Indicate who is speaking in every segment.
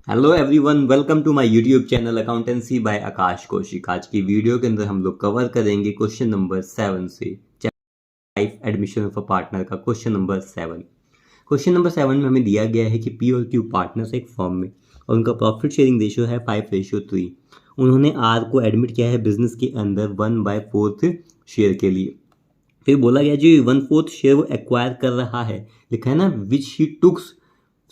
Speaker 1: Hello everyone, welcome to my YouTube channel accountancy by Aakash Kaushik. आज की video के अंदर हम लोग कवर करेंगे क्वेश्चन नंबर 7 से life admission of a partner का क्वेश्चन नंबर 7। क्वेश्चन नंबर 7 में हमें दिया गया है कि पी और क्यू पार्टनर्स एक फर्म में और उनका प्रॉफिट शेयरिंग रेशियो है 5:3। उन्होंने आर को एडमिट किया है बिजनेस के अंदर 1/4 शेयर के लिए। फिर बोला गया जो 1/4 शेयर वो एक्वायर कर रहा है, लिखा है ना विच ही टुक्स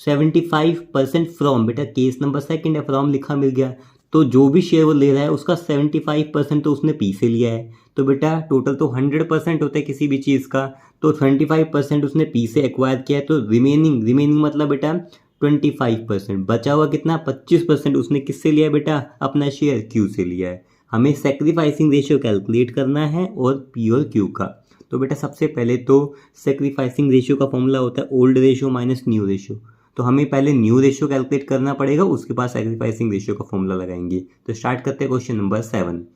Speaker 1: 75% फ्रॉम। बेटा केस नंबर सेकंड है, फ्रॉम लिखा मिल गया तो जो भी शेयर वो ले रहा है उसका 75% तो उसने पी से लिया है। तो बेटा टोटल तो 100% होता है किसी भी चीज़ का, तो 25% उसने पी से एक्वायर किया है। तो रिमेनिंग मतलब बेटा 25%। बचा हुआ कितना 25% उसने किससे लिया है बेटा, अपना शेयर क्यू से लिया है। हमें सेक्रीफाइसिंग रेशियो कैलकुलेट करना है और पी और क्यू का। तो बेटा सबसे पहले तो सेक्रीफाइसिंग रेशियो का फॉर्मूला होता है old ratio minus new ratio. तो हमें पहले न्यू रेशियो कैलकुलेट करना पड़ेगा, उसके बाद सैक्रिफाइसिंग रेशियो का फॉर्मूला लगाएंगे। तो स्टार्ट करते हैं क्वेश्चन नंबर 7।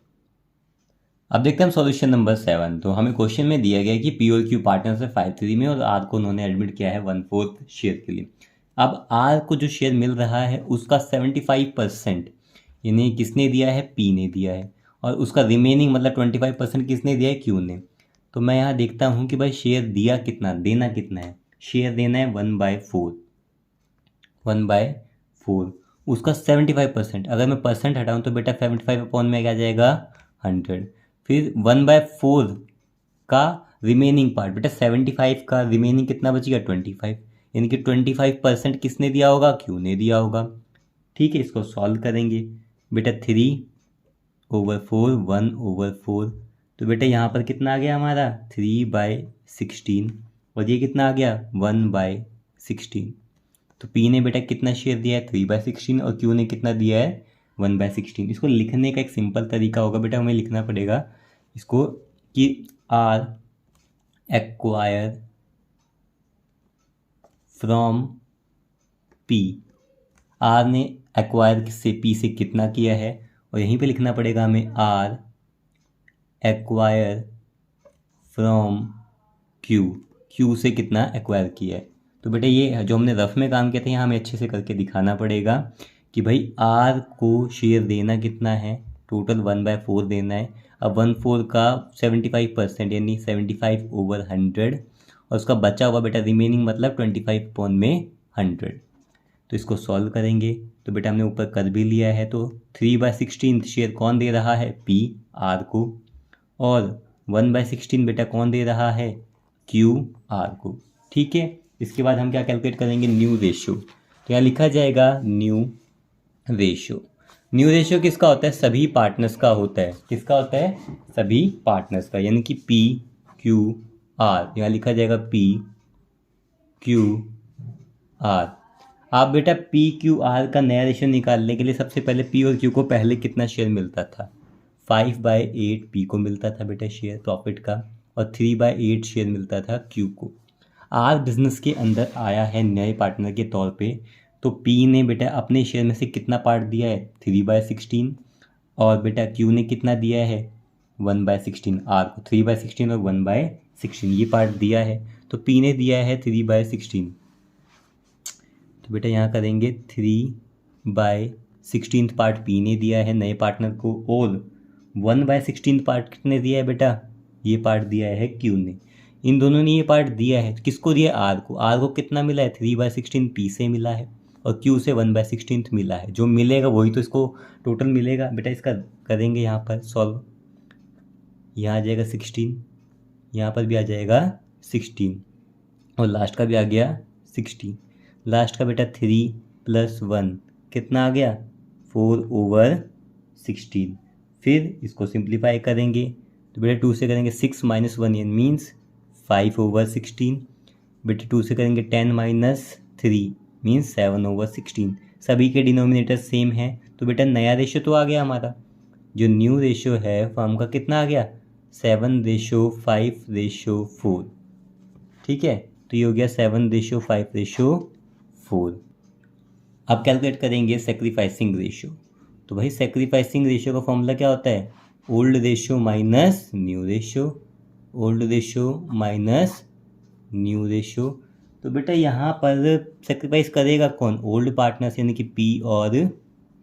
Speaker 1: अब देखते हैं सॉल्यूशन नंबर 7। तो हमें क्वेश्चन में दिया गया है कि पी और क्यू पार्टनर्स है 5:3 में और आर को उन्होंने एडमिट किया है 1/4 शेयर के लिए। अब आर को जो शेयर मिल रहा है उसका 75% यानी किसने दिया है, पी ने दिया है, और उसका रिमेनिंग मतलब 25% किसने दिया है, क्यू ने। तो मैं यहाँ देखता हूँ कि भाई शेयर दिया कितना, देना कितना है। शेयर देना है 1/4 उसका 75%। अगर मैं परसेंट हटाऊँ तो बेटा 75 अपॉन में क्या जाएगा 100। फिर 1/4 का रिमेनिंग पार्ट, बेटा 75 का रिमेनिंग कितना बचेगा 25, यानी कि 25% किसने दिया होगा, क्यू ने दिया होगा। ठीक है, इसको सॉल्व करेंगे। बेटा 3/4 1/4, तो बेटा यहाँ पर कितना आ गया हमारा 3/16 और ये कितना आ गया 1/16। तो पी ने बेटा कितना शेयर दिया है 3/16 और क्यू ने कितना दिया है 1/16। इसको लिखने का एक सिंपल तरीका होगा बेटा, हमें लिखना पड़ेगा इसको कि R acquire from P. R ने एक्वायर से पी से कितना किया है, और यहीं पे लिखना पड़ेगा हमें R acquire from Q, Q से कितना एक्वायर किया है। तो बेटा ये जो हमने रफ में काम किया था यहाँ हमें अच्छे से करके दिखाना पड़ेगा कि भाई आर को शेयर देना कितना है, टोटल 1/4 देना है। अब 1/4 का 75% यानी 75/100 और उसका बचा हुआ बेटा रिमेनिंग मतलब 25 अपॉन में 100। तो इसको सॉल्व करेंगे तो बेटा हमने ऊपर कर भी लिया है। तो 3/16 शेयर कौन दे रहा है, पी आर को, और 1/16 बेटा कौन दे रहा है, क्यू आर को। ठीक है, इसके बाद हम क्या कैलकुलेट करेंगे, न्यू रेशियो। तो यहाँ लिखा जाएगा न्यू रेशियो। न्यू रेशियो किसका होता है, सभी पार्टनर्स का होता है। किसका होता है, सभी पार्टनर्स का, यानी कि पी क्यू आर। यहाँ लिखा जाएगा पी क्यू आर। आप बेटा पी क्यू आर का नया रेशियो निकालने के लिए सबसे पहले पी और क्यू को पहले कितना शेयर मिलता था, 5/8 पी को मिलता था बेटा शेयर प्रॉफिट का, और 3/8 शेयर मिलता था क्यू को। आर बिजनेस के अंदर आया है नए पार्टनर के तौर पे, तो पी ने बेटा अपने शेयर में से कितना पार्ट दिया है 3/16, और बेटा क्यू ने कितना दिया है 1/16। आर को 3/16 और 1/16 ये पार्ट दिया है, तो पी ने दिया है 3/16। तो बेटा यहाँ करेंगे 3/16 पार्ट पी ने दिया है नए पार्टनर को, और 1/16 पार्ट किसने दिया है बेटा, ये पार्ट दिया है क्यू ने। इन दोनों ने ये पार्ट दिया है, किसको दिया है, आर को। आर को कितना मिला है 3/16 पी से मिला है, और क्यू से 1/16 मिला है। जो मिलेगा वही तो इसको टोटल मिलेगा। बेटा इसका करेंगे यहाँ पर सॉल्व, यहाँ आ जाएगा 16, यहाँ पर भी आ जाएगा 16, और लास्ट का भी आ गया 16। लास्ट का बेटा 3 + 1 कितना आ गया 4/16। फिर इसको सिंप्लीफाई करेंगे तो बेटा 2 से करेंगे 6 - 1 ये मीन्स 5/16। बेटा 2 से करेंगे 10 - 3 मीन्स 7/16। सभी के डिनोमिनेटर सेम है, तो बेटा नया रेशियो तो आ गया हमारा। जो न्यू रेशियो है फॉर्म का कितना आ गया 7:5:4। ठीक है, तो ये हो गया 7:5:4। अब कैलकुलेट करेंगे सेक्रीफाइसिंग रेशियो। तो भाई सेक्रीफाइसिंग रेशियो का फॉर्मूला क्या होता है, old ratio minus new ratio, old ratio minus new ratio. तो बेटा यहाँ पर सेक्रीफाइस करेगा कौन, ओल्ड पार्टनर्स यानी कि पी और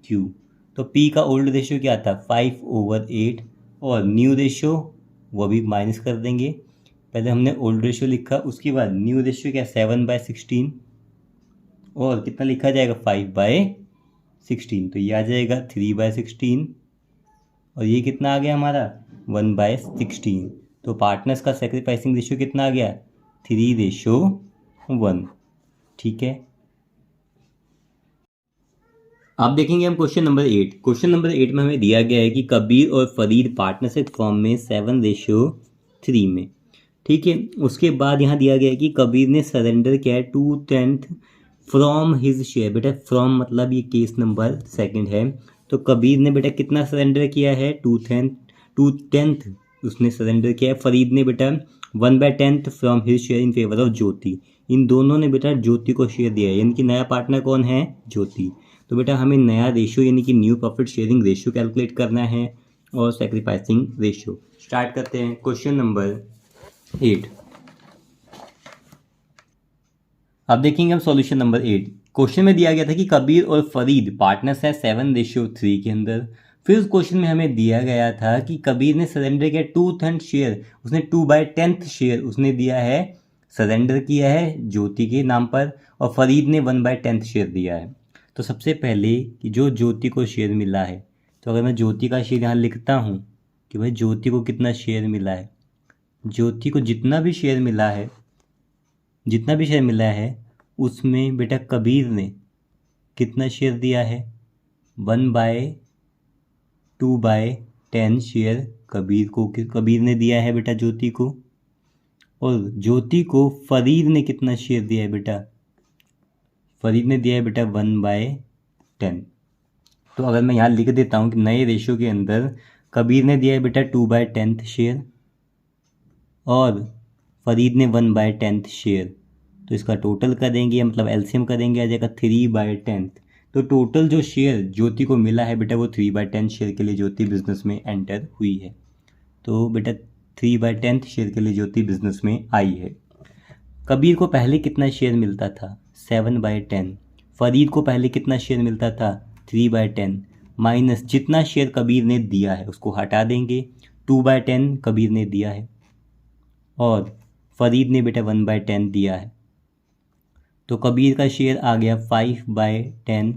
Speaker 1: क्यू। तो पी का ओल्ड रेशियो क्या था 5/8 और न्यू रेशियो वो भी माइनस कर देंगे। पहले हमने ओल्ड रेशियो लिखा, उसके बाद न्यू रेशियो क्या 7/16 और कितना लिखा जाएगा 5/16, तो ये आ जाएगा 3/16 और ये कितना आ गया हमारा 1/16। तो पार्टनर्स का सेक्रीफाइसिंग रेशियो कितना आ गया 3:1। ठीक है, अब देखेंगे हम क्वेश्चन नंबर 8। क्वेश्चन नंबर 8 में हमें दिया गया है कि कबीर और फरीद पार्टनरशिप फॉर्म में 7:3 में। ठीक है, उसके बाद यहाँ दिया गया है कि कबीर ने सरेंडर किया है 2/10 फ्रॉम हिज शेयर। बेटा फ्रॉम मतलब ये केस नंबर 2 है, तो कबीर ने बेटा कितना सरेंडर किया है 2/10 उसने सरेंडर किया है। फरीद ने बेटा 1/10 from his share in favour of Jyoti. इन दोनों ने बेटा ज्योति को शेयर दिया है, यानी कि नया पार्टनर कौन है ज्योति। तो बेटा हमें नया रेशियो यानी कि new profit sharing ratio calculate करना है और सेक्रीफाइसिंग रेशियो। स्टार्ट करते हैं क्वेश्चन नंबर 8। अब देखेंगे हम सॉल्यूशन नंबर 8। क्वेश्चन में दिया गया था कि कबीर और फरीद पार्टनर्स हैं 7:3 के अंदर। फिर उस क्वेश्चन में हमें दिया गया था कि कबीर ने सरेंडर किया 2/10 शेयर, उसने 2/10 शेयर उसने दिया है, सरेंडर किया है ज्योति के नाम पर, और फरीद ने 1/10 शेयर दिया है। तो सबसे पहले कि जो ज्योति को शेयर मिला है, तो अगर मैं ज्योति का शेयर यहाँ लिखता हूँ कि भाई ज्योति को कितना शेयर मिला है, ज्योति को जितना भी शेयर मिला है उसमें बेटा कबीर ने कितना शेयर दिया है 1/2/10 शेयर कबीर ने दिया है बेटा ज्योति को, और ज्योति को फरीद ने कितना शेयर दिया है बेटा, फरीद ने दिया है बेटा 1/10। तो अगर मैं यहाँ लिख देता हूँ कि नए रेशियो के अंदर कबीर ने दिया है बेटा 2/10 शेयर और फरीद ने 1/10 शेयर, तो इसका टोटल करेंगे मतलब एलसीएम करेंगे, आ जाएगा 3/10। तो टोटल जो शेयर ज्योति को मिला है बेटा वो 3/10 शेयर के लिए ज्योति बिजनेस में एंटर हुई है। तो बेटा 3/10 शेयर के लिए ज्योति बिजनेस में आई है। कबीर को पहले कितना शेयर मिलता था 7/10, फरीद को पहले कितना शेयर मिलता था 3/10, माइनस जितना शेयर कबीर ने दिया है उसको हटा देंगे, 2/10 कबीर ने दिया है और फरीद ने बेटा 1/10 दिया है। तो कबीर का शेयर आ गया 5/10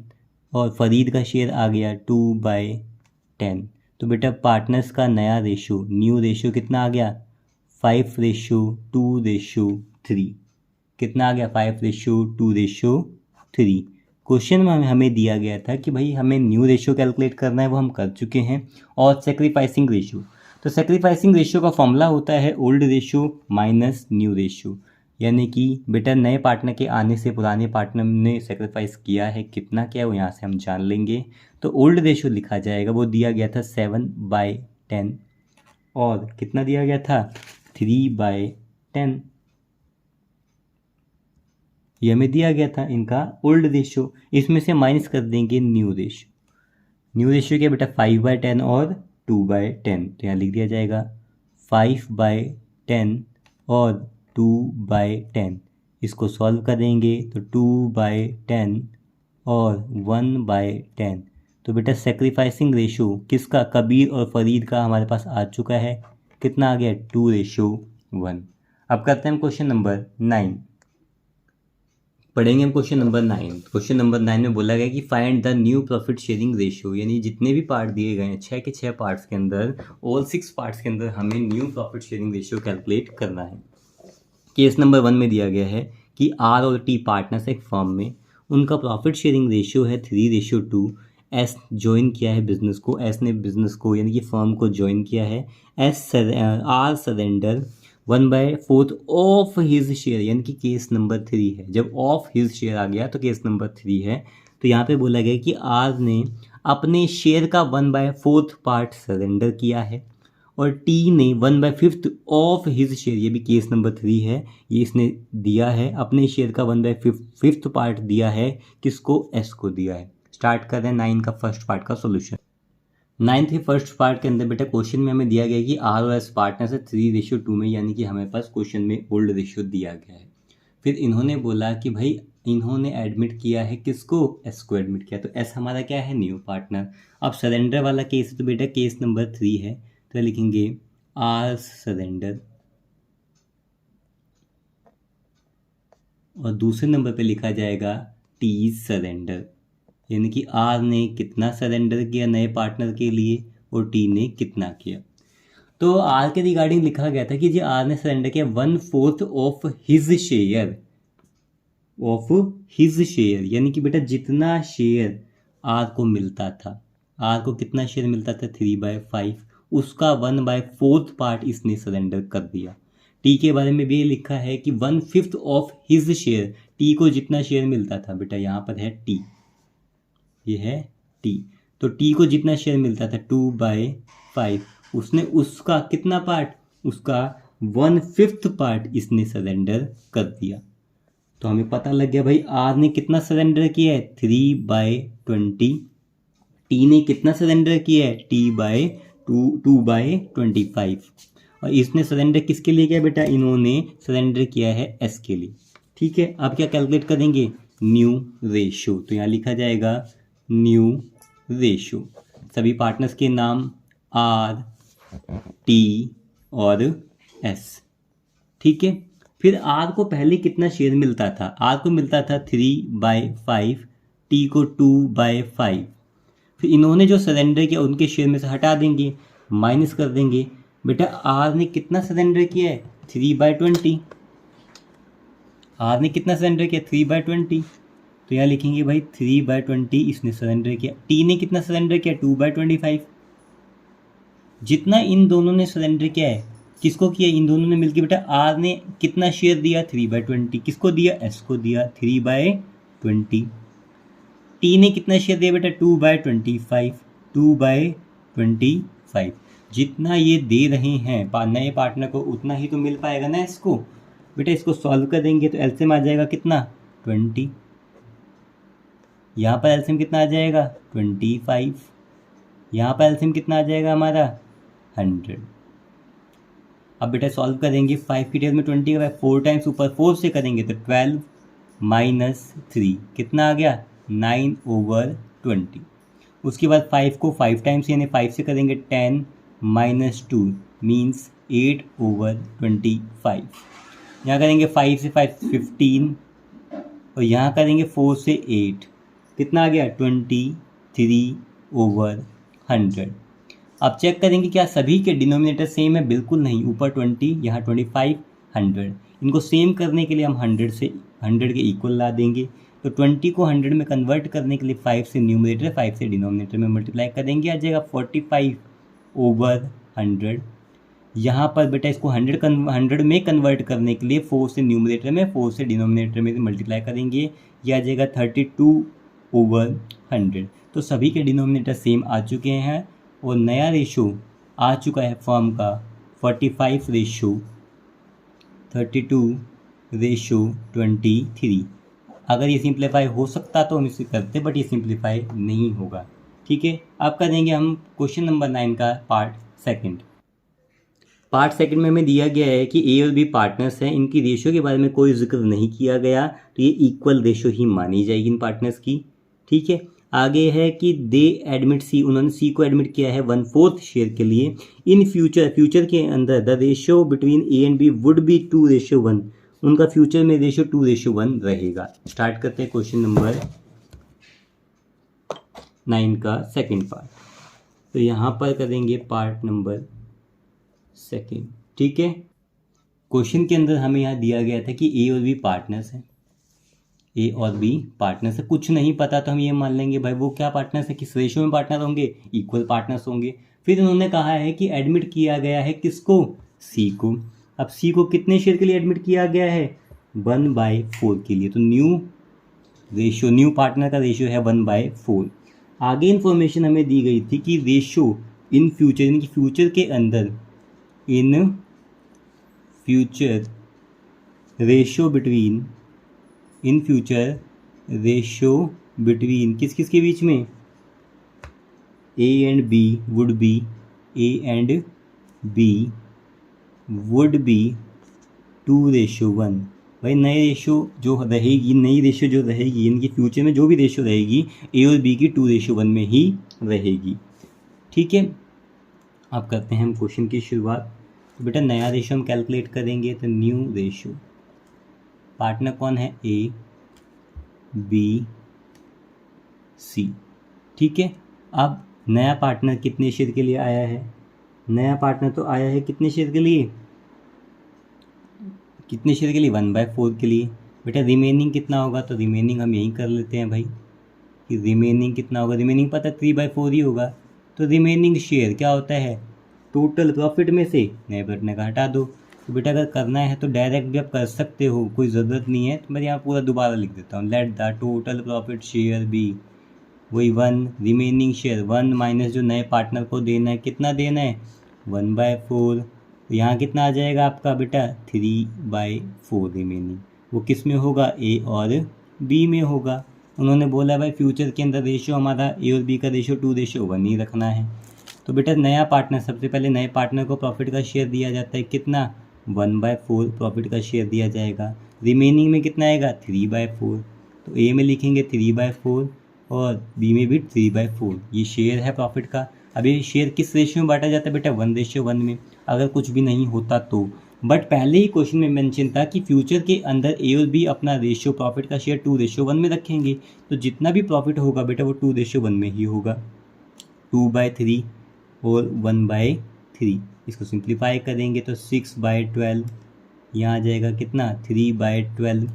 Speaker 1: और फरीद का शेयर आ गया 2/10। तो बेटा पार्टनर्स का नया रेशो न्यू रेशो कितना आ गया 5:2:3। कितना आ गया 5:2:3। क्वेश्चन में हमें दिया गया था कि भाई हमें न्यू रेशियो कैलकुलेट करना है, वो हम कर चुके हैं, और सेक्रीफाइसिंग रेशियो। तो सेक्रीफाइसिंग रेशियो का फॉर्मूला होता है old ratio minus new ratio, यानी कि बेटा नए पार्टनर के आने से पुराने पार्टनर ने सेक्रीफाइस किया है, कितना क्या है वो यहाँ से हम जान लेंगे। तो ओल्ड रेशियो लिखा जाएगा, वो दिया गया था 7/10 और कितना दिया गया था 3/10, ये हमें दिया गया था इनका ओल्ड रेशियो। इसमें से माइनस कर देंगे न्यू रेशियो। न्यू रेशियो क्या बेटा 5/10 और 2/10, तो यहाँ लिख दिया जाएगा 5/10 और 2/10। इसको सॉल्व करेंगे तो 2/10 और 1/10। तो बेटा सेक्रीफाइसिंग रेशियो किसका, कबीर और फरीद का हमारे पास आ चुका है, कितना आ गया 2:1। अब करते हैं क्वेश्चन नंबर 9। पढ़ेंगे हम क्वेश्चन नंबर 9। क्वेश्चन नंबर 9 में बोला गया कि find the new profit sharing ratio, यानी जितने भी पार्ट दिए गए हैं 6 के 6 पार्ट्स के अंदर, ऑल 6 पार्ट्स के अंदर हमें new profit sharing ratio calculate करना है। केस नंबर 1 में दिया गया है कि आर और टी पार्टनर्स एक फर्म में, उनका प्रॉफिट शेयरिंग रेशियो है 3:2। एस ज्वाइन किया है बिजनेस को, एस ने बिजनेस को यानी कि फर्म को ज्वाइन किया है। R surrender 1/4 of his share, यानी कि केस नंबर 3 है। जब ऑफ हिज शेयर आ गया तो केस नंबर 3 है। तो यहाँ पे बोला गया कि आर ने अपने शेयर का 1/4 पार्ट सरेंडर किया है और टी ने 1/5 ऑफ हिज शेयर, ये भी केस नंबर 3 है, ये इसने दिया है अपने शेयर का 1/5 पार्ट दिया है, किसको, एस को दिया है। स्टार्ट कर रहे हैं 9 का फर्स्ट पार्ट का सोल्यूशन। 9 के फर्स्ट पार्ट के अंदर बेटा क्वेश्चन में हमें दिया गया कि आर और एस पार्टनर से 3:2 में, यानी कि हमारे पास क्वेश्चन में ओल्ड रेशियो दिया गया है। फिर इन्होंने बोला कि भाई इन्होंने एडमिट किया है किसको, एस को एडमिट किया, तो एस हमारा क्या है, न्यू पार्टनर। अब सरेंडर वाला केस है तो बेटा केस नंबर 3 है, तो लिखेंगे आर सरेंडर, और दूसरे नंबर पे लिखा जाएगा टी सरेंडर, यानी कि आर ने कितना सरेंडर किया नए पार्टनर के लिए और टी ने कितना किया। तो आर के रिगार्डिंग लिखा गया था कि जी आर ने सरेंडर किया 1/4 ऑफ हिज शेयर, यानी कि बेटा जितना शेयर आर को मिलता था, आर को कितना शेयर मिलता था 3/5, उसका 1/4 पार्ट इसने सरेंडर कर दिया। टी के बारे में भी ये लिखा है कि 1/5 ऑफ हिज शेयर, टी को जितना शेयर मिलता था, बेटा यहाँ पर है टी, ये है टी, तो टी को जितना शेयर मिलता था 2/5, उसने उसका कितना पार्ट, उसका 1/5 पार्ट इसने सरेंडर कर दिया। तो हमें पता लग गया भाई आर ने कितना सरेंडर किया है 3/20, टी ने कितना सरेंडर किया है T/2/25, और इसने सरेंडर किसके लिए किया बेटा, इन्होंने सरेंडर किया है एस के लिए। ठीक है, अब क्या कैलकुलेट करेंगे, न्यू रेशो, तो यहाँ लिखा जाएगा न्यू रेशो, सभी पार्टनर्स के नाम आर, टी और एस। ठीक है, फिर आर को पहले कितना शेयर मिलता था, आर को मिलता था 3/5, टी को 2/5, फिर इन्होंने जो सरेंडर किया उनके शेयर में से हटा देंगे, माइनस कर देंगे। बेटा आर ने कितना सरेंडर किया है 3/20, आर ने कितना सरेंडर किया 3/20, तो यहाँ लिखेंगे भाई 3/20 इसने सरेंडर किया। टी ने कितना सरेंडर किया 2/25, जितना इन दोनों ने सरेंडर किया है, किसको किया, इन दोनों ने मिलकर बेटा आर ने कितना शेयर दिया 3/20, किसको दिया, एस को दिया 3/20। टी ने कितना शेयर दिया बेटा 2/25, जितना ये दे रहे हैं नए पार्टनर को उतना ही तो मिल पाएगा ना इसको। बेटा इसको सॉल्व करेंगे तो एलसीएम आ जाएगा कितना 20, यहाँ पर एलसीएम कितना आ जाएगा 25, यहाँ पर एलसीएम कितना आ जाएगा हमारा 100। अब बेटा सॉल्व करेंगे, 5 की टेबल में 20 का 4 टाइम्स ऊपर 4 से करेंगे तो 12 - 3 कितना आ गया 9/20। उसके बाद 5 को 5 टाइम्स यानी 5 से करेंगे 10 - 2 मीन्स 8/25। यहाँ करेंगे 5 से 5 15, और यहाँ करेंगे 4 से 8 कितना आ गया 23/100। अब चेक करेंगे क्या सभी के डिनोमिनेटर सेम है, बिल्कुल नहीं, ऊपर 20 यहाँ 25 100। इनको सेम करने के लिए हम 100 के इक्वल ला देंगे, तो 20 को 100 में कन्वर्ट करने के लिए 5 से न्यूमरेटर 5 से डिनोमिनेटर में मल्टीप्लाई करेंगे, आ जाएगा 45/100। यहाँ पर बेटा इसको 100 में कन्वर्ट करने के लिए 4 से न्यूमरेटर में 4 से डिनोमिनेटर में मल्टीप्लाई करेंगे, यह आ जाएगा 32/100। तो सभी के डिनोमिनेटर सेम आ चुके हैं और नया रेशो आ चुका है फॉर्म का 45/32/23। अगर ये सिंप्लीफाई हो सकता तो हम इसे करते, बट ये सिंप्लीफाई नहीं होगा। ठीक है, अब करेंगे हम क्वेश्चन नंबर 9 का पार्ट सेकंड में हमें दिया गया है कि ए और बी पार्टनर्स हैं, इनकी रेशो के बारे में कोई जिक्र नहीं किया गया, तो ये इक्वल रेशो ही मानी जाएगी इन पार्टनर्स की। ठीक है, आगे है कि दे एडमिट सी, उन्होंने सी को एडमिट किया है 1/4 शेयर के लिए। इन फ्यूचर के अंदर the ratio between A and B would be 2:1, उनका फ्यूचर में रेशो 2:1 रहेगा। स्टार्ट करते हैं क्वेश्चन नंबर 9 का सेकंड पार्ट। तो यहाँ पर करेंगे पार्ट नंबर सेकंड। ठीक है, क्वेश्चन के अंदर हमें यहाँ दिया गया था कि ए और बी पार्टनर्स हैं, ए और बी पार्टनर्स है, कुछ नहीं पता तो हम ये मान लेंगे भाई वो क्या पार्टनर्स है, किस रेशो में पार्टनर होंगे, इक्वल पार्टनर्स होंगे। फिर उन्होंने कहा है कि एडमिट किया गया है किसको, सी को। अब सी को कितने शेयर के लिए एडमिट किया गया है 1/4 के लिए, तो न्यू पार्टनर का रेशियो है 1/4। आगे इन्फॉर्मेशन हमें दी गई थी कि रेशो इन फ्यूचर, यानी कि फ्यूचर के अंदर, इन फ्यूचर रेशो बिटवीन किस किस के बीच में, A and B would be 2:1, भाई नए रेशो जो रहेगी, नई रेशो जो रहेगी, इनकी फ्यूचर में जो भी रेशो रहेगी ए और बी की 2:1 में ही रहेगी। ठीक है, अब करते हैं हम क्वेश्चन की शुरुआत। तो बेटा नया रेशो हम कैलकुलेट करेंगे, तो न्यू रेशो, पार्टनर कौन है, ए बी सी। ठीक है, अब नया पार्टनर कितने शेयर के लिए आया है, नया पार्टनर तो आया है कितने शेयर के लिए, कितने शेयर के लिए, 1/4 के लिए। बेटा रिमेनिंग कितना होगा, तो रिमेनिंग हम यहीं कर लेते हैं भाई, कि रिमेनिंग कितना होगा, रिमेनिंग पता 3/4 ही होगा। तो रिमेनिंग शेयर क्या होता है, टोटल प्रॉफिट में से नए पार्टनर का हटा दो। तो बेटा अगर करना है तो डायरेक्ट भी आप कर सकते हो, कोई ज़रूरत नहीं है। तो मैं यहाँ पूरा दोबारा लिख देता हूँ, let the total profit share be, वही 1, रिमेनिंग शेयर 1 माइनस जो नए पार्टनर को देना है, कितना देना है, 1/4। यहाँ कितना आ जाएगा आपका बेटा, 3/4 रिमेनिंग। वो किस में होगा, ए और बी में होगा। उन्होंने बोला भाई फ्यूचर के अंदर रेशियो हमारा ए और बी का रेशियो 2:1 ही रखना है। तो बेटा नया पार्टनर, सबसे पहले नए पार्टनर को प्रॉफिट का शेयर दिया जाता है, कितना, 1/4 प्रॉफिट का शेयर दिया जाएगा। रिमेनिंग में कितना आएगा, 3/4। तो ए में लिखेंगे 3/4 और बी में भी 3/4। ये शेयर है प्रॉफिट का। अब ये शेयर किस रेशियो में बांटा जाता है बेटा, 1:1 में, अगर कुछ भी नहीं होता तो। बट पहले ही क्वेश्चन में मेंशन था कि फ्यूचर के अंदर ए और बी अपना रेशियो प्रॉफिट का शेयर 2:1 में रखेंगे। तो जितना भी प्रॉफिट होगा बेटा वो 2:1 में ही होगा, 2/3 और 1/3। इसको सिंप्लीफाई करेंगे तो 6/12, यहाँ आ जाएगा कितना, 3/12।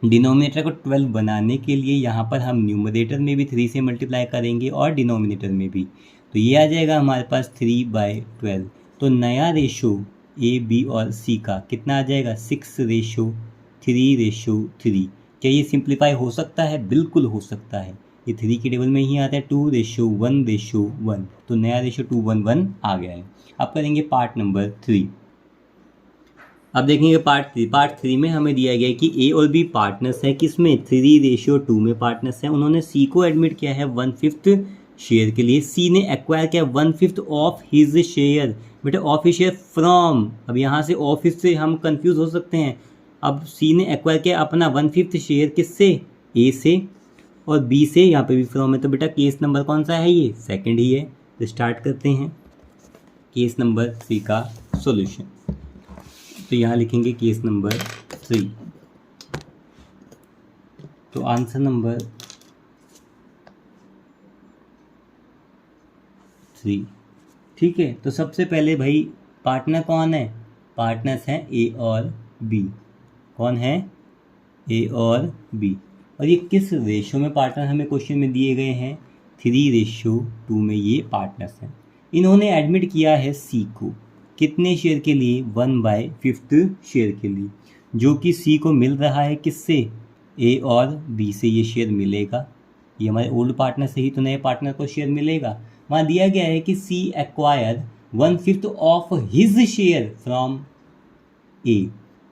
Speaker 1: डिनोमिनेटर को 12 बनाने के लिए यहाँ पर हम न्यूमरेटर में भी 3 से मल्टीप्लाई करेंगे और डिनोमिनेटर में भी। तो ये आ जाएगा हमारे पास 3/12। तो नया रेशो ए बी और सी का कितना आ जाएगा, 6:3:3। क्या ये सिंप्लीफाई हो सकता है, बिल्कुल हो सकता है। ये 3 की टेबल में ही आता है, 2:1:1। तो नया रेशो 2:1 आ गया है। अब करेंगे पार्ट नंबर 3। अब देखेंगे पार्ट थ्री में हमें दिया गया है कि ए और बी पार्टनर्स हैं, किसमें, 3:2 में पार्टनर्स हैं। उन्होंने सी को एडमिट किया है 1/5 शेयर के लिए। सी ने एक्वायर किया 1/5 ऑफ हिज शेयर, बेटा ऑफ हिज शेयर फ्रॉम, अब यहाँ से ऑफ हिज से हम कंफ्यूज हो सकते हैं। अब सी ने एक्वायर किया अपना 1/5 शेयर किससे, ए से, और बी से यहाँ पे भी फ्रॉम है। तो बेटा केस नंबर कौन सा है, ये सेकंड ही है। तो स्टार्ट करते हैं केस नंबर 3 का सॉल्यूशन। तो यहाँ लिखेंगे केस नंबर 3। तो आंसर नंबर 3, ठीक है। तो सबसे पहले भाई पार्टनर कौन है, पार्टनर्स हैं ए और बी। कौन है, ए और बी। और ये किस रेशो में पार्टनर हमें क्वेश्चन में दिए गए हैं, 3:2 में ये पार्टनर्स हैं। इन्होंने एडमिट किया है सी को, कितने शेयर के लिए, 1/5 शेयर के लिए, जो कि सी को मिल रहा है किससे, ए और बी से ये शेयर मिलेगा। ये हमारे ओल्ड पार्टनर से ही तो नए पार्टनर को शेयर मिलेगा। वहाँ दिया गया है कि C acquire 1/5 of his share from A.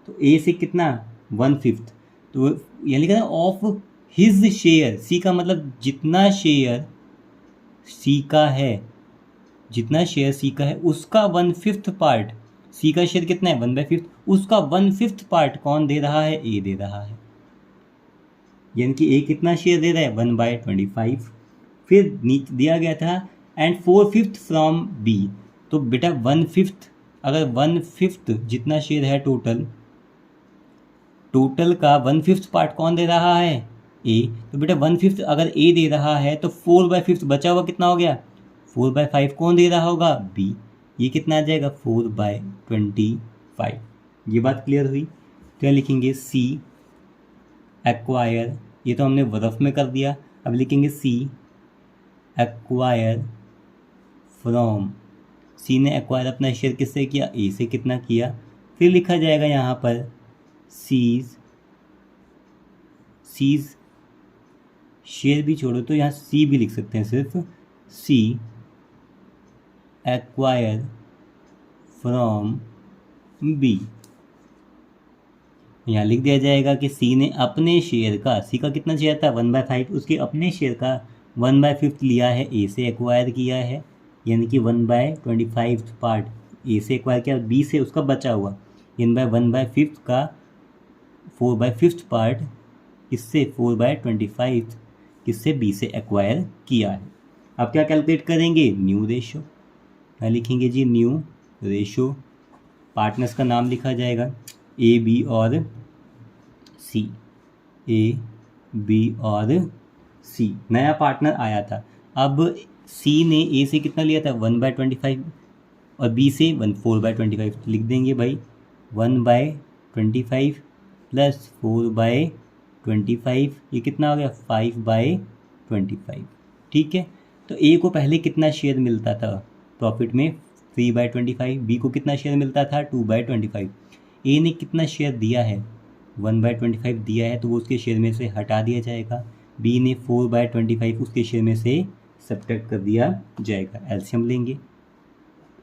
Speaker 1: तो ए से कितना, 1/5। तो ये लिखा है ऑफ हिज शेयर, सी का मतलब जितना शेयर सी का है, जितना शेयर सी का है उसका 1/5 पार्ट, सी का शेयर कितना है, 1/5, उसका 1/5 पार्ट कौन दे रहा है, ए दे रहा है। यानी कि ए कितना शेयर दे रहा है, 1/25। फिर नीचे दिया गया था एंड 4/5 फ्रॉम बी। तो बेटा 1/5, अगर 1/5 जितना शेयर है टोटल का 1/5 पार्ट कौन दे रहा है, ए। तो बेटा 1/5 अगर ए दे रहा है तो 4/5 बचा हुआ कितना हो गया, 4/5 कौन दे रहा होगा, बी। ये कितना आ जाएगा, 4/25। ये बात क्लियर हुई। क्या लिखेंगे, सी एक्वायर, ये तो हमने रफ में कर दिया। अब लिखेंगे सी एक्वायर फ्रॉम, सी ने एक्वायर अपना शेयर किससे किया, ए से कितना किया। फिर लिखा जाएगा यहाँ पर सीज शेयर भी छोड़ो तो यहाँ सी भी लिख सकते हैं, सिर्फ सी एक्वायर फ्रॉम बी। यहाँ लिख दिया जाएगा कि सी ने अपने शेयर का, सी का कितना शेयर था, 1/5, उसके अपने शेयर का 1/5 लिया है, ए से एक्वायर किया है। यानी कि 1/25 पार्ट ए से एक्वायर किया, बी से उसका बचा हुआ, यानी 1/5 का 4/5 पार्ट किससे 4/25 किससे बी से एक्वायर किया है। अब क्या कैलकुलेट करेंगे, न्यू रेशो। क्या लिखेंगे जी, न्यू रेशो। पार्टनर्स का नाम लिखा जाएगा ए बी और सी, ए बी और सी। नया पार्टनर आया था, अब सी ने ए से कितना लिया था 1/25 और बी से 4/25 लिख देंगे भाई 1/25 प्लस 4/25 ये कितना हो गया 5/25। ठीक है, तो ए को पहले कितना शेयर मिलता था प्रॉफिट में 3/25, बी को कितना शेयर मिलता था 2/25। ए ने कितना शेयर दिया है 1/25 दिया है, तो वो उसके शेयर में से हटा दिया जाएगा। बी ने 4/25 उसके शेयर में से सब्ट्रैक्ट कर दिया जाएगा। एलसीएम लेंगे,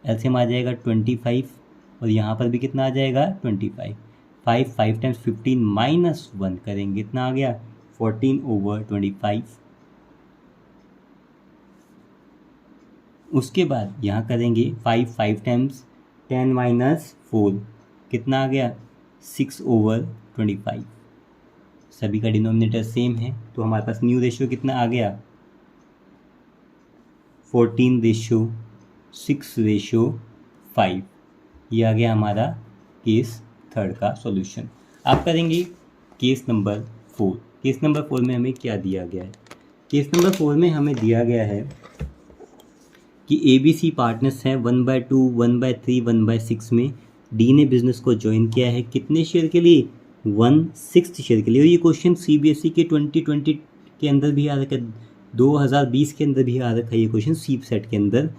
Speaker 1: एलसीएम आ जाएगा 25 और यहाँ पर भी कितना आ जाएगा 25। 5 टाइम्स 15 माइनस 1 करेंगे, इतना आ गया 14/25। उसके बाद यहाँ करेंगे 5 टाइम्स 10 माइनस 4 कितना आ गया 6/25। सभी का डिनोमिनेटर सेम है, तो हमारे पास न्यू रेशियो कितना आ गया 14/6/5। ये आ गया हमारा केस थर्ड का सॉल्यूशन। आप करेंगे केस नंबर 4। केस नंबर 4 में हमें क्या दिया गया है, केस नंबर 4 में हमें दिया गया है कि ABC पार्टनर्स हैं 1/2, 1/3, 1/6 में। डी ने बिजनेस को ज्वाइन किया है कितने शेयर के लिए 1/6 शेयर के लिए। और ये क्वेश्चन CBSE के 2020 के अंदर भी आ रखा है, 2020 के अंदर भी आ रखा है ये क्वेश्चन सीप सेट के अंदर।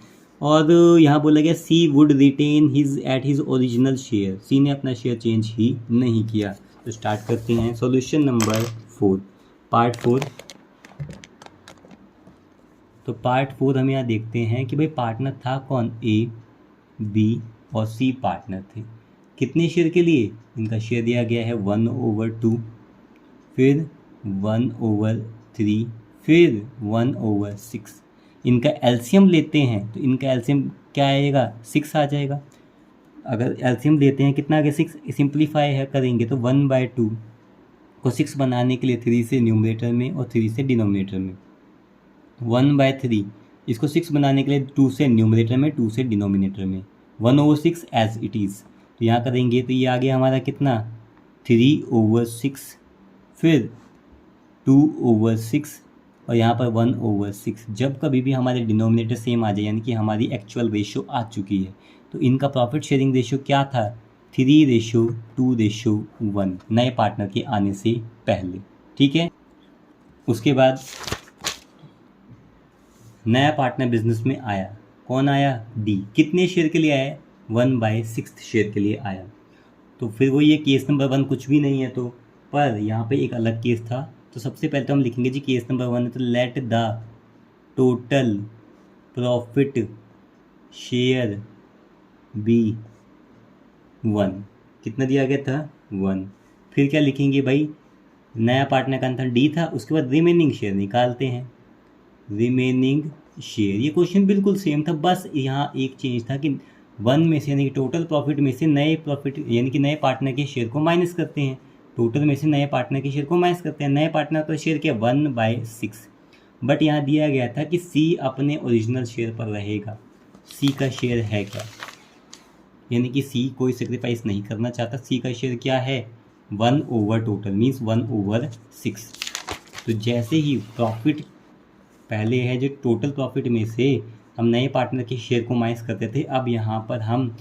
Speaker 1: और यहाँ बोला गया C would retain his original share, C ने अपना शेयर चेंज ही नहीं किया। तो स्टार्ट करते हैं सॉल्यूशन नंबर 4 पार्ट 4। तो पार्ट 4 हम यहाँ देखते हैं कि भाई पार्टनर था कौन, ए बी और सी पार्टनर थे। कितने शेयर के लिए, इनका शेयर दिया गया है 1/2, फिर 1/3, फिर 1/6। इनका एलसीएम लेते हैं तो इनका एलसीएम क्या आएगा 6 आ जाएगा। अगर एलसीएम लेते हैं कितना आ गया 6, सिंप्लीफाई है करेंगे तो 1/2 को 6 बनाने के लिए 3 से न्यूमरेटर में और 3 से डिनोमिनेटर में, 1/3 इसको 6 बनाने के लिए 2 से न्यूमरेटर में 2 से डिनोमिनेटर में, 1/6 एज इट इज़। तो यहाँ करेंगे तो ये आ गया हमारा कितना 3/6, फिर 2/6 और यहाँ पर 1/6। जब कभी भी हमारे डिनोमिनेटर सेम आ जाए यानी कि हमारी एक्चुअल रेशो आ चुकी है, तो इनका प्रॉफिट शेयरिंग रेशो क्या था 3:2:1 नए पार्टनर के आने से पहले। ठीक है, उसके बाद नया पार्टनर बिजनेस में आया, कौन आया डी। कितने शेयर के लिए आया 1/6 शेयर के लिए आया। तो फिर वो ये केस नंबर 1 कुछ भी नहीं है, तो पर यहाँ पे एक अलग केस था। तो सबसे पहले तो हम लिखेंगे जी केस नंबर 1 है तो let the total profit share be 1। कितना दिया गया था 1। फिर क्या लिखेंगे भाई, नया पार्टनर का था डी था, उसके बाद रिमेनिंग शेयर निकालते हैं, रिमेनिंग शेयर। ये क्वेश्चन बिल्कुल सेम था, बस यहाँ एक चेंज था कि 1 में से यानी कि टोटल प्रॉफिट में से नए प्रॉफिट यानी कि नए पार्टनर के शेयर को माइनस करते हैं। टोटल में से नए पार्टनर के शेयर को माइनस करते हैं। नए पार्टनर का शेयर क्या 1/6, बट यहाँ दिया गया था कि सी अपने ओरिजिनल शेयर पर रहेगा। सी का शेयर है क्या, यानी कि सी कोई सेक्रीफाइस नहीं करना चाहता। सी का शेयर क्या है 1/टोटल मीन्स 1/6। तो जैसे ही प्रॉफिट पहले है जो टोटल प्रॉफिट में से हम नए पार्टनर के शेयर को माइनस करते थे, अब यहाँ पर हम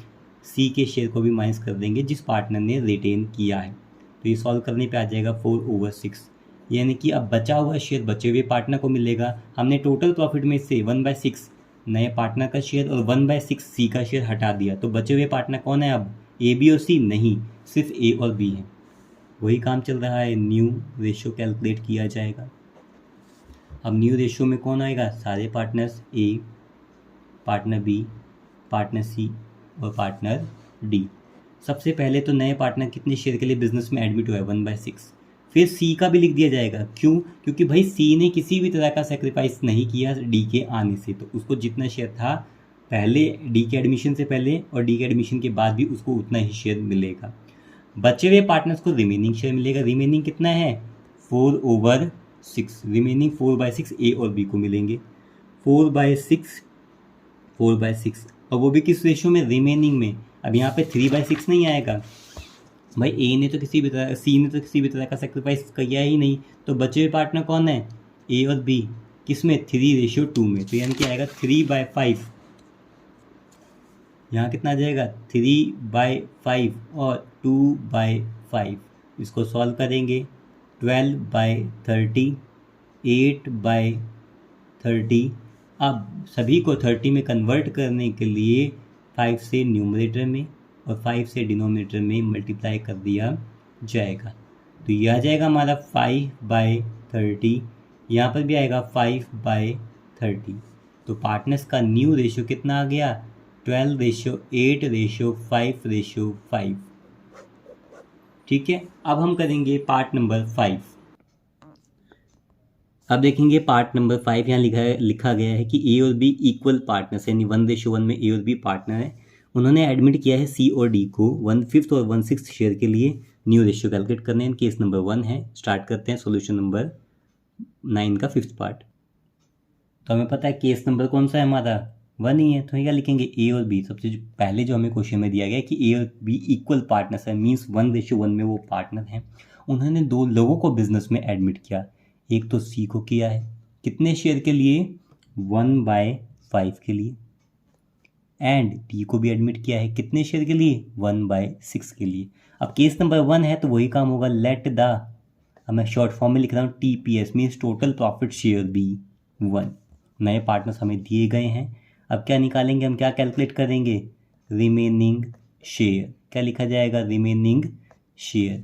Speaker 1: सी के शेयर को भी माइनस कर देंगे जिस पार्टनर ने रिटेन किया है। तो ये सॉल्व करने पे आ जाएगा 4/6, यानी कि अब बचा हुआ शेयर बचे हुए पार्टनर को मिलेगा। हमने टोटल प्रॉफिट में से 1/6 नए पार्टनर का शेयर और 1/6 सी का शेयर हटा दिया, तो बचे हुए पार्टनर कौन है अब ए बी और सी नहीं, सिर्फ ए और बी है। वही काम चल रहा है, न्यू रेशो कैलकुलेट किया जाएगा। अब न्यू रेशो में कौन आएगा, सारे partners A, partner B, partner C और पार्टनर डी। सबसे पहले तो नए पार्टनर कितने शेयर के लिए बिजनेस में एडमिट हुआ है 1/6। फिर सी का भी लिख दिया जाएगा, क्यों, क्योंकि भाई सी ने किसी भी तरह का सेक्रीफाइस नहीं किया डी के आने से, तो उसको जितना शेयर था पहले डी के एडमिशन से पहले और डी के एडमिशन के बाद भी उसको उतना ही शेयर मिलेगा। बचे हुए पार्टनर्स को रिमेनिंग शेयर मिलेगा। रिमेनिंग कितना है 4/6, रिमेनिंग 4/6 ए और बी को मिलेंगे। 4/6 4/6, और वो भी किस रेशो में, रिमेनिंग में। अब यहाँ पे 3/6 नहीं आएगा भाई, ए ने तो किसी भी तरह, सी ने तो किसी भी तरह का सेक्रीफाइस किया ही नहीं, तो बचे हुए पार्टनर कौन है, ए और बी। किस में, 3/2 में, तो यानी कि आएगा 3/5। यहाँ कितना आ जाएगा 3/5 और 2/5। इसको सॉल्व करेंगे, 12/30, 8/30। अब सभी को 30 में कन्वर्ट करने के लिए 5 से न्यूमरेटर में और 5 से डिनोमिनेटर में मल्टीप्लाई कर दिया जाएगा। तो ये आ जाएगा हमारा 5/30, यहाँ पर भी आएगा 5/30। तो पार्टनर्स का न्यू रेशियो कितना आ गया, 12/8/5/5। ठीक है, अब हम करेंगे पार्ट नंबर 5। अब देखेंगे पार्ट नंबर 5, यहाँ लिखा गया है कि ए और बी इक्वल पार्टनर्स, यानी 1:1 में ए और बी पार्टनर है। उन्होंने एडमिट किया है सी और डी को 1/5 और 1/6 शेयर के लिए। न्यू रेशियो कैलकुलेट करने हैं, केस नंबर 1 है। स्टार्ट करते हैं सोल्यूशन नंबर 9 का 5th पार्ट। तो हमें पता है केस नंबर कौन सा है हमारा, 1 ही है। तो क्या लिखेंगे, ए और बी। सबसे पहले जो हमें क्वेश्चन में दिया गया है कि ए और बी इक्वल पार्टनर्स है, मीन्स 1:1 में वो पार्टनर हैं। उन्होंने 2 लोगों को बिजनेस में एडमिट किया, एक तो सी को किया है, कितने शेयर के लिए, 1/5 के लिए। एंड डी को भी एडमिट किया है, कितने शेयर के लिए, 1/6 के लिए। अब केस नंबर 1 है तो वही काम होगा, लेट द, अब मैं शॉर्ट फॉर्म में लिख रहा हूँ TPS, means total profit share be 1। नए पार्टनर्स हमें दिए गए हैं। अब क्या निकालेंगे हम, क्या कैलकुलेट करेंगे, रिमेनिंग शेयर। क्या लिखा जाएगा, रिमेनिंग शेयर।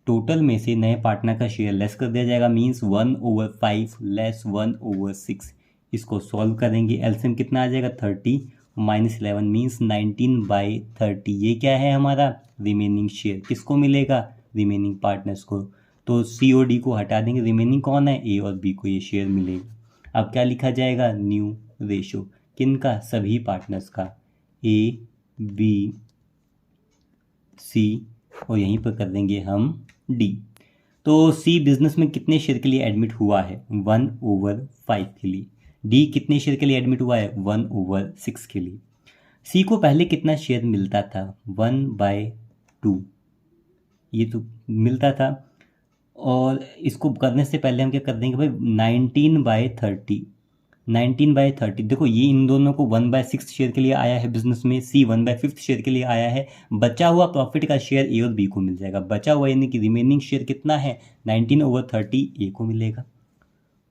Speaker 1: टोटल में से नए पार्टनर का शेयर लेस कर दिया जाएगा, मीन्स 1/5 लेस 1/6। इसको सॉल्व करेंगे, एलसीएम कितना आ जाएगा 30 -11 मीन्स 19/30। ये क्या है हमारा, रिमेनिंग शेयर। किसको मिलेगा, रिमेनिंग पार्टनर्स को। तो सी और डी को हटा देंगे, रिमेनिंग कौन है, ए और बी को ये शेयर मिलेगा। अब क्या लिखा जाएगा, न्यू रेशो। किनका, सभी पार्टनर्स का, ए बी सी, और यहीं पर कर देंगे हम डी। तो सी बिजनेस में कितने शेयर के लिए एडमिट हुआ है, 1/5 के लिए। डी कितने शेयर के लिए एडमिट हुआ है, 1/6 के लिए। सी को पहले कितना शेयर मिलता था, 1/2, ये तो मिलता था। और इसको करने से पहले हम क्या कर देंगे भाई, 19/30। देखो ये इन दोनों को 1/6 शेयर के लिए आया है बिजनेस में, सी 1/5 शेयर के लिए आया है। बचा हुआ प्रॉफिट का शेयर ए और बी को मिल जाएगा। बचा हुआ यानी कि रिमेनिंग शेयर कितना है, 19/30 ए को मिलेगा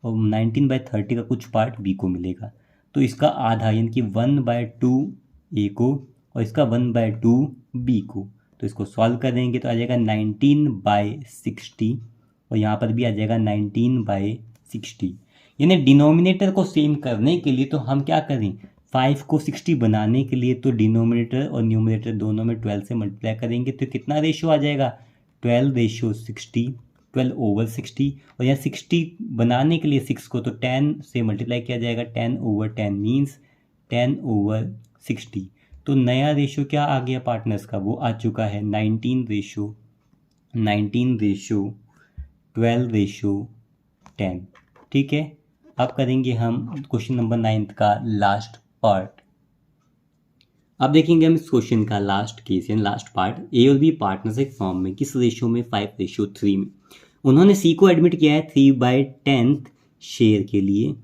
Speaker 1: और 19/30 का कुछ पार्ट बी को मिलेगा। तो इसका आधा यानी कि 1/2 ए को और इसका 1/2 बी को। तो इसको सॉल्व करेंगे तो आ जाएगा 19/60 और यहाँ पर भी आ जाएगा 19/60। यानी डिनोमिनेटर को सेम करने के लिए तो हम क्या करें, 5 को 60 बनाने के लिए तो डिनोमिनेटर और न्यूमरेटर दोनों में 12 से मल्टीप्लाई करेंगे तो कितना रेशो आ जाएगा, 12:60, 12/60। और यहाँ 60 बनाने के लिए 6 को तो 10 से मल्टीप्लाई किया जाएगा, 10/10 मीन्स 10/60। तो नया रेशो क्या आ गया पार्टनर्स का, वो आ चुका है 19:12:10। ठीक है, अब करेंगे हम क्वेश्चन नंबर 9 का लास्ट पार्ट। अब देखेंगे हम इस क्वेश्चन का लास्ट केस यानी लास्ट पार्ट। ए और बी पार्टनर्स एक फॉर्म में किस रेशियो में, 5:3 में। उन्होंने सी को एडमिट किया है 3/10 शेयर के लिए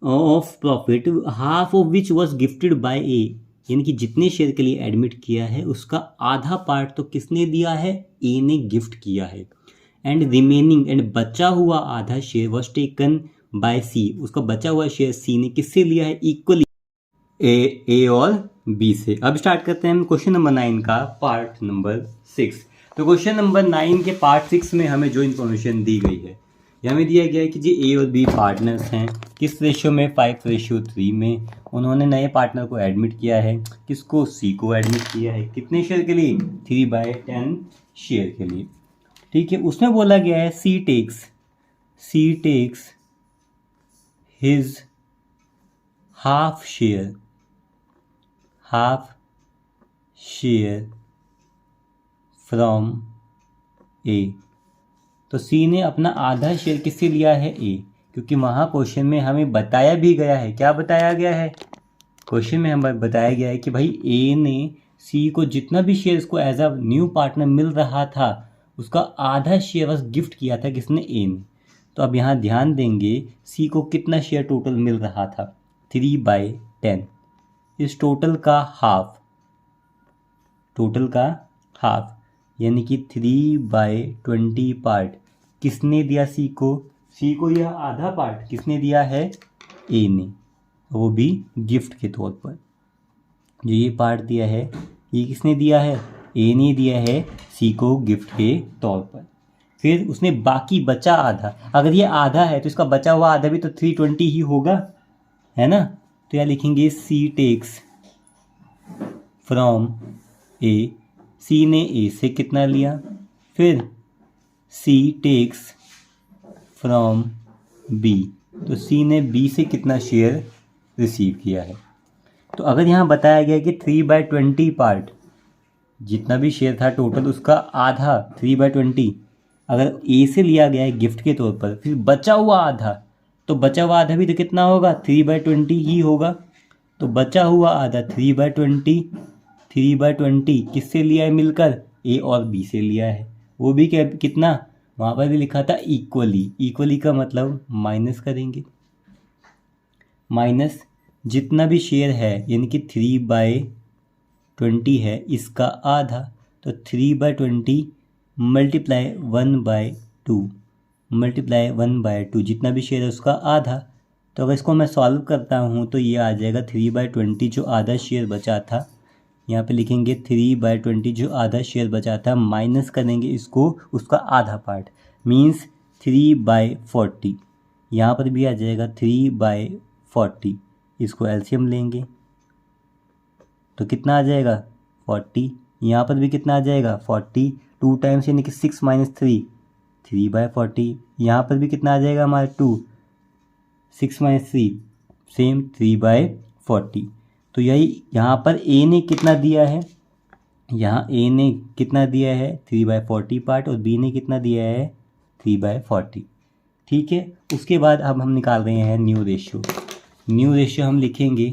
Speaker 1: of profit, half of which was gifted by A. यानी कि जितने शेयर के लिए एडमिट किया है उसका आधा पार्ट तो किसने दिया है, ए ने गिफ्ट किया है। एंड रिमेनिंग एंड बचा हुआ आधा शेयर वॉज टेकन बाय सी। उसका बचा हुआ शेयर सी ने किससे लिया है, इक्वली ए और बी से। अब स्टार्ट करते हैं हम क्वेश्चन नंबर 9 का पार्ट नंबर 6। तो क्वेश्चन नंबर 9 के पार्ट 6 में हमें जो इन्फॉर्मेशन दी गई है, हमें दिया गया है कि जी ए और बी पार्टनर्स हैं किस रेशियो में, 5:3 में। उन्होंने नए पार्टनर को एडमिट किया है, किसको, सी को एडमिट किया है, कितने शेयर के लिए, 3/10 शेयर के लिए। ठीक है, उसमें बोला गया है C takes his half share from A. तो सी ने अपना आधा शेयर किससे लिया है? ए, क्योंकि वहाँ क्वेश्चन में हमें बताया भी गया है। क्या बताया गया है? क्वेश्चन में हमें बताया गया है कि भाई ए ने सी को जितना भी शेयर इसको एज अ न्यू पार्टनर मिल रहा था उसका आधा शेयर बस गिफ्ट किया था किसने? ए ने। तो अब यहाँ ध्यान देंगे सी को कितना शेयर टोटल मिल रहा था? 3/10। इस टोटल का हाफ यानी कि 3/20 पार्ट किसने दिया सी को? सी को यह आधा पार्ट किसने दिया है? ए ने, वो भी गिफ्ट के तौर पर। जो ये पार्ट दिया है ये किसने दिया है? ए ने दिया है सी को गिफ्ट के तौर पर। फिर उसने बाकी बचा आधा, अगर ये आधा है तो इसका बचा हुआ आधा भी तो 320 ही होगा, है ना। तो यहाँ लिखेंगे सी टेक्स फ्रॉम ए। सी ने ए से कितना लिया? फिर सी टेक्स फ्रॉम बी। तो सी ने बी से कितना शेयर रिसीव किया है? तो अगर यहाँ बताया गया कि 3/20 पार्ट, जितना भी शेयर था टोटल उसका आधा 3/20 अगर ए से लिया गया है गिफ्ट के तौर पर, फिर बचा हुआ आधा, तो बचा हुआ आधा भी तो कितना होगा? 3/20 ही होगा। तो बचा हुआ आधा 3/20 किससे लिया है मिलकर? ए और बी से लिया है। वो भी क्या कितना? वहाँ पर भी लिखा था इक्वली का मतलब माइनस करेंगे, माइनस जितना भी शेयर है यानी कि 3/20 है इसका आधा, तो 3/20 मल्टीप्लाई 1/2 जितना भी शेयर है उसका आधा। तो अगर इसको मैं सॉल्व करता हूँ तो ये आ जाएगा 3/20 जो आधा शेयर बचा था, यहाँ पे लिखेंगे 3/20 जो आधा शेयर बचा था, माइनस करेंगे इसको उसका आधा पार्ट, मीन्स 3/40। यहाँ पर भी आ जाएगा 3/40। इसको एलसीएम लेंगे तो कितना आ जाएगा? 40। यहाँ पर भी कितना आ जाएगा? 40। 2 टाइम्स यानी कि 6 - 3 3/40। यहाँ पर भी कितना आ जाएगा हमारा? 2 6 - 3 सेम 3/40। तो यही यहाँ पर ए ने कितना दिया है? यहाँ ए ने कितना दिया है? 3/40 पार्ट, और बी ने कितना दिया है? 3/40। ठीक है। उसके बाद अब हम निकाल रहे हैं न्यू रेशियो हम लिखेंगे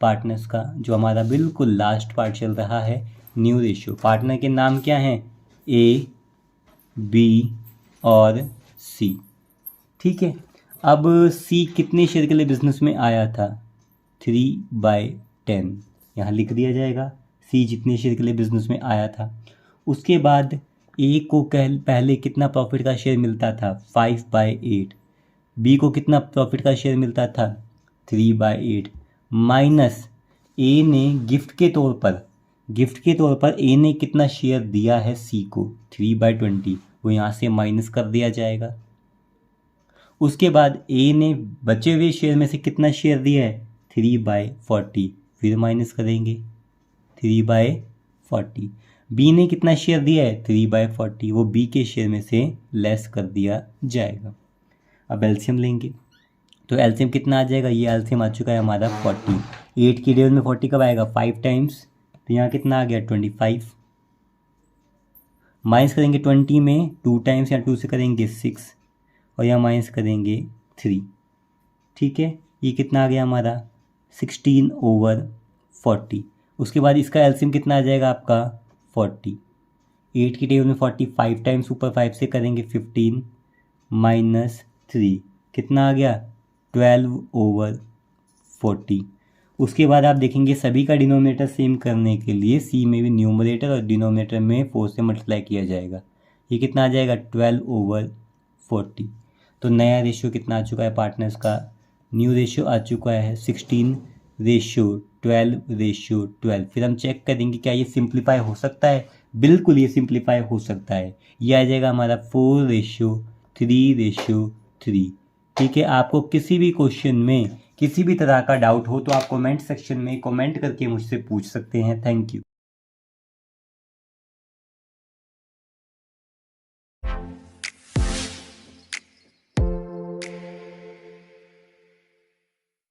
Speaker 1: पार्टनर्स का, जो हमारा बिल्कुल लास्ट पार्ट चल रहा है। न्यू रेशियो पार्टनर के नाम क्या हैं? ए, बी और सी। ठीक है। अब सी कितने शेयर के लिए बिजनेस में आया था? 3/10 यहाँ लिख दिया जाएगा। सी जितने शेयर के लिए बिजनेस में आया था। उसके बाद ए को पहले कितना प्रॉफिट का शेयर मिलता था? 5/8। बी को कितना प्रॉफिट का शेयर मिलता था? 3/8 माइनस ए ने गिफ्ट के तौर पर ए ने कितना शेयर दिया है सी को? 3/20। वो यहाँ से माइनस कर दिया जाएगा। उसके बाद ए ने बचे हुए शेयर में से कितना शेयर दिया है? 3/40। फिर माइनस करेंगे 3/40। बी ने कितना शेयर दिया है? 3/40। वो बी के शेयर में से लेस कर दिया जाएगा। अब एलसीएम लेंगे तो एलसीएम कितना आ जाएगा? ये एलसीएम आ चुका है हमारा 40। 8 की टेबल में 40 कब आएगा? 5 टाइम्स। तो यहाँ कितना आ गया? 25। माइनस करेंगे 20 में 2 टाइम्स, या 2 से करेंगे 6, और यहाँ माइनस करेंगे 3। ठीक है। ये कितना आ गया हमारा? 16/40। उसके बाद इसका एलसीएम कितना आ जाएगा आपका? 40। 8 की टेबल में 40 5 टाइम्स, ऊपर 5 से करेंगे 15 माइनस 3 कितना आ गया? 12/40। उसके बाद आप देखेंगे सभी का डिनोमिनेटर सेम करने के लिए सी में भी न्यूमरेटर और डिनोमिनेटर में 4 से मल्टीप्लाई किया जाएगा। ये कितना आ जाएगा? 12/40। तो नया रेशियो कितना आ चुका है पार्टनर्स का? न्यू रेशियो आ चुका है 16:12 फिर हम चेक करेंगे क्या ये सिंप्लीफाई हो सकता है? बिल्कुल ये सिंप्लीफाई हो सकता है। ये आ जाएगा हमारा 4:3:3। ठीक है। आपको किसी भी क्वेश्चन में किसी भी तरह का डाउट हो तो आप कमेंट सेक्शन में कमेंट करके मुझसे पूछ सकते हैं। Thank you.